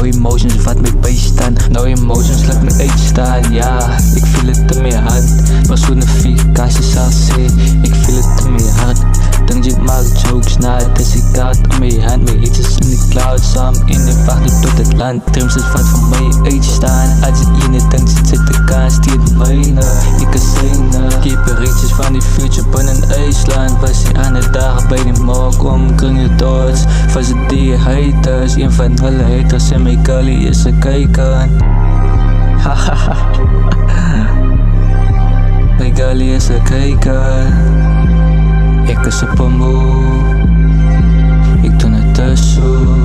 No emotions wat my bystaan, no emotions laat my uitstaan. Ja, ek voel het in my hart, personificatie sal sê, ek voel het in my hart. Dink jy maak jokes na, het is die kaart in my hand. My hits is in die cloud, saam en ek wacht nu tot het land. Dreams is wat van my uitstaan, als het ene dink sit de kans tegen myne. Ek is syne, keep reaches van die future binnen IJsland. Was die ander dagen by die mark, omkring je dots. Was het die haters, een van hulle haters en my gully is een kijker. My gully is een kijker. Ek is op een moe, ek doen het te soe.